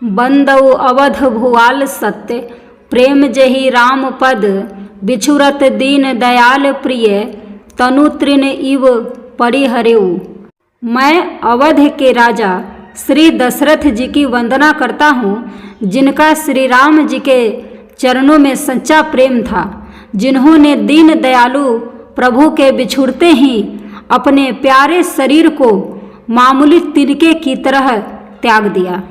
बंदौ अवध भुआल सत्य, प्रेम जहि राम पद, बिछुरत दीन दयाल प्रिय, तनु तृण इव परिहरेऊ। मैं अवध के राजा श्री दशरथ जी की वंदना करता हूँ, जिनका श्री राम जी के चरणों में सच्चा प्रेम था, जिन्होंने दीन दयालु प्रभु के बिछुड़ते ही अपने प्यारे शरीर को मामूली तिनके की तरह त्याग दिया।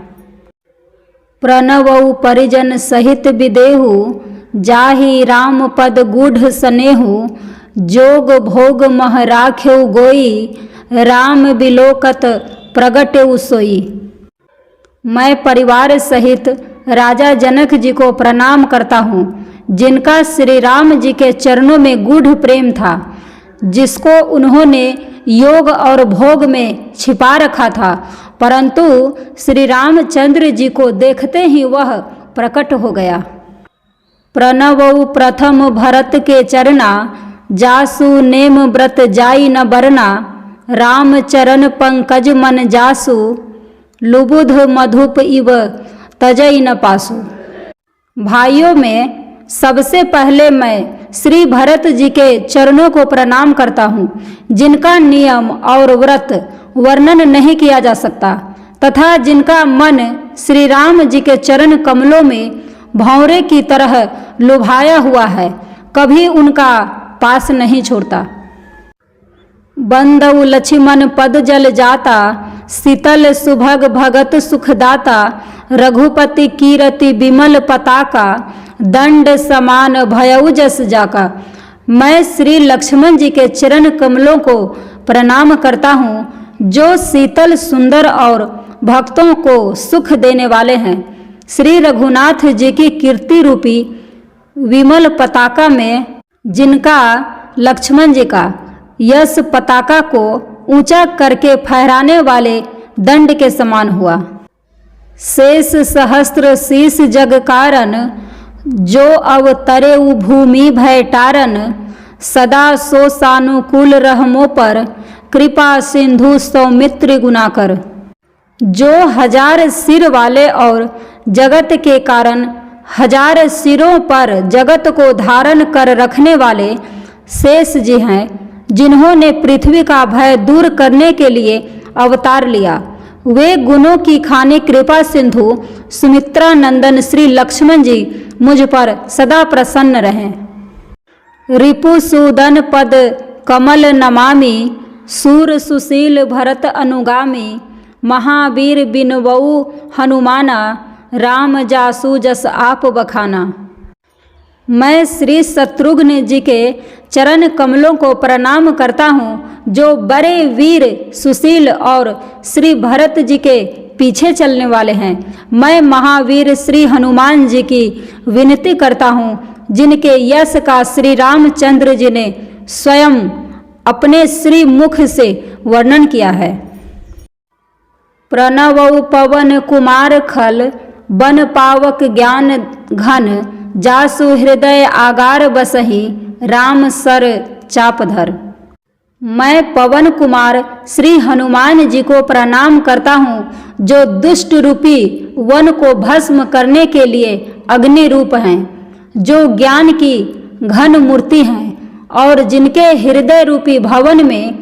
प्रणवऊ परिजन सहित विदेहु, जाहि राम पद गूढ़ स्नेहु, जोग भोग मह राख्यऊ गोई, राम बिलोकत प्रगटेऊ सोई। मैं परिवार सहित राजा जनक जी को प्रणाम करता हूँ, जिनका श्री राम जी के चरणों में गूढ़ प्रेम था, जिसको उन्होंने योग और भोग में छिपा रखा था, परंतु श्री रामचंद्र जी को देखते ही वह प्रकट हो गया। प्रणवऊ प्रथम भरत के चरना, जासु नेम व्रत जाई न बरना, राम चरण पंकज मन जासु, लुबुध मधुप इव तजई न पासु। भाइयों में सबसे पहले मैं श्री भरत जी के चरणों को प्रणाम करता हूँ, जिनका नियम और व्रत वर्णन नहीं किया जा सकता तथा जिनका मन श्री राम जी के चरण कमलों में भंवरे की तरह लुभाया हुआ है, कभी उनका पास नहीं छोड़ता। बंदौ लक्ष्मण पद जल जाता, शीतल सुभग भगत सुखदाता, रघुपति कीरति विमल पताका, दंड समान भयउ जस जाका। मैं श्री लक्ष्मण जी के चरण कमलों को प्रणाम करता हूँ, जो शीतल सुंदर और भक्तों को सुख देने वाले हैं। श्री रघुनाथ जी की कीर्ति रूपी विमल पताका में जिनका लक्ष्मण जी का यश पताका को ऊंचा करके फहराने वाले दंड के समान हुआ। शेष सहस्त्र शीस जग कारण, जो अवतरे भूमि भय टारन, सदा सो सानुकूल रहमों पर, कृपा सिंधु सौमित्र गुनाकर। जो हजार सिर वाले और जगत के कारण हजार सिरों पर जगत को धारण कर रखने वाले शेष जी हैं, जिन्होंने पृथ्वी का भय दूर करने के लिए अवतार लिया। वे गुणों की खानी कृपा सिंधु सुमित्रा नंदन श्री लक्ष्मण जी मुझ पर सदा प्रसन्न रहें। रिपुसूदन पद कमल नमामि, सूर सुशील भरत अनुगामी, महावीर बिनवऊ हनुमाना, राम जासु जस आप बखाना। मैं श्री शत्रुघ्न जी के चरण कमलों को प्रणाम करता हूँ, जो बड़े वीर सुशील और श्री भरत जी के पीछे चलने वाले हैं। मैं महावीर श्री हनुमान जी की विनती करता हूँ, जिनके यश का श्री रामचंद्र जी ने स्वयं अपने श्री मुख से वर्णन किया है। प्रणवऊ पवन कुमार खल, बन पावक ज्ञान घन, जासु हृदय आगार बसहि, राम सर चापधर। मैं पवन कुमार श्री हनुमान जी को प्रणाम करता हूँ, जो दुष्ट रूपी वन को भस्म करने के लिए अग्नि रूप हैं, जो ज्ञान की घन मूर्ति हैं और जिनके हृदय रूपी भवन में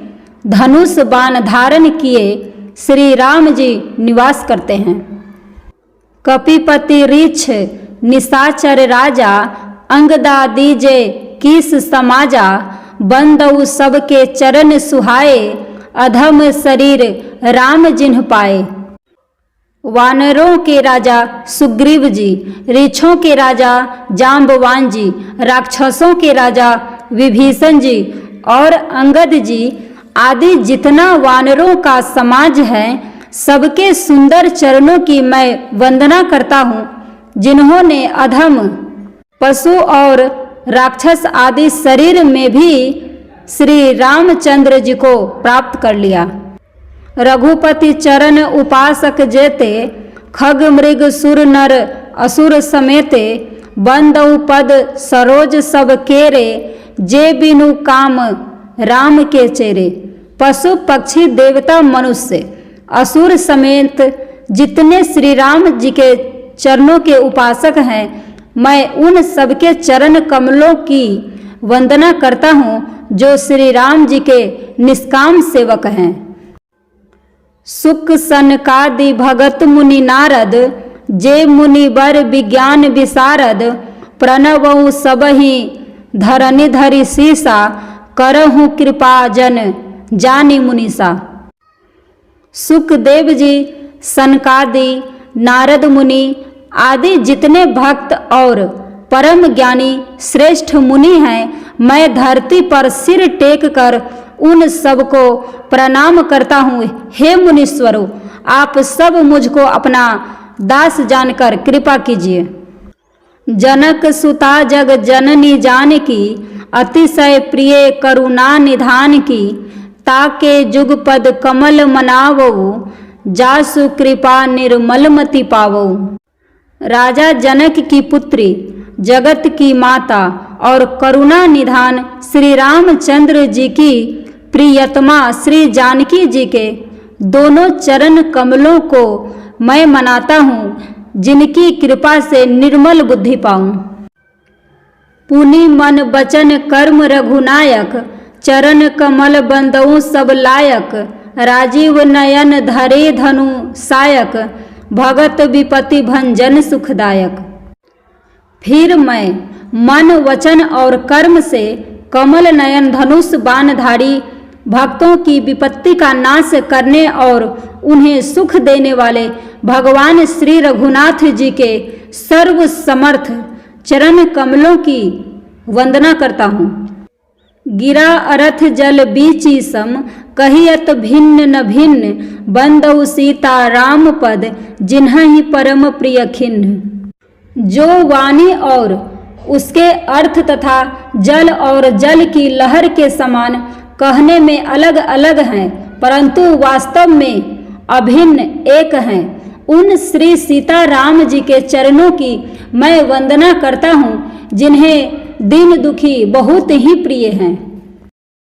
धनुष बाण धारण किए श्री राम जी निवास करते हैं। कपिपति रीछ निशाचर राजा, अंगदा दीजे किस समाजा, बंदौ सबके चरण सुहाए, अधम शरीर राम जिन्ह पाए। वानरों के राजा सुग्रीव जी, रीछों के राजा जाम्बवान जी, राक्षसों के राजा विभीषण जी और अंगद जी आदि जितना वानरों का समाज है, सबके सुंदर चरणों की मैं वंदना करता हूँ, जिन्होंने अधम पशु और राक्षस आदि शरीर में भी श्री रामचंद्र जी को प्राप्त कर लिया। रघुपति चरण उपासक जेते, खग मृग सुर नर असुर समेते, बंदौ पद सरोज सब केरे, जे बिनु काम राम के चेरे। पशु पक्षी देवता मनुष्य असुर समेत जितने श्री राम जी के चरणों के उपासक हैं, मैं उन सबके चरण कमलों की वंदना करता हूँ जो श्री राम जी के निष्काम सेवक हैं। सुक सनकादि भगत मुनि नारद, जे मुनि बर विज्ञान विशारद, प्रणवऊ सबहि धरनि धरि सीसा, करहु कृपा जन जानी मुनीसा। सुखदेव जी, सनकादि, नारद मुनि आदि जितने भक्त और परम ज्ञानी श्रेष्ठ मुनि हैं, मैं धरती पर सिर टेक कर उन सबको प्रणाम करता हूँ। हे मुनीश्वरों, आप सब मुझको अपना दास जानकर कृपा कीजिए। जनक सुता जग जननी जानकी, अतिशय प्रिय करुणा निधान की, ताके जुगपद कमल मनावो, जासु कृपा निर्मल मति पावो। राजा जनक की पुत्री, जगत की माता और करुणा निधान श्री रामचंद्र जी की प्रियतमा श्री जानकी जी के दोनों चरण कमलों को मैं मनाता हूँ, जिनकी कृपा से निर्मल बुद्धि पाऊँ। पुनि मन बचन कर्म रघुनायक, चरण कमल बंदऊ सब लायक, राजीव नयन धरे धनु सायक, भगत विपति भंजन सुखदायक। फिर मैं मन वचन और कर्म से कमल नयन धनुष बाणधारी, भक्तों की विपत्ति का नाश करने और उन्हें सुख देने वाले भगवान श्री रघुनाथ जी के सर्व समर्थ चरण कमलों की वंदना करता हूँ। गिरा अरथ जल बीची सम, कहियत भिन्न न भिन्न, बंदऊ सीता राम पद, जिन्हि परम प्रिय खिन्न। जो वाणी और उसके अर्थ तथा जल और जल की लहर के समान कहने में अलग अलग हैं, परंतु वास्तव में अभिन्न एक हैं, उन श्री सीता राम जी के चरणों की मैं वंदना करता हूँ, जिन्हें दीन दुखी बहुत ही प्रिय हैं।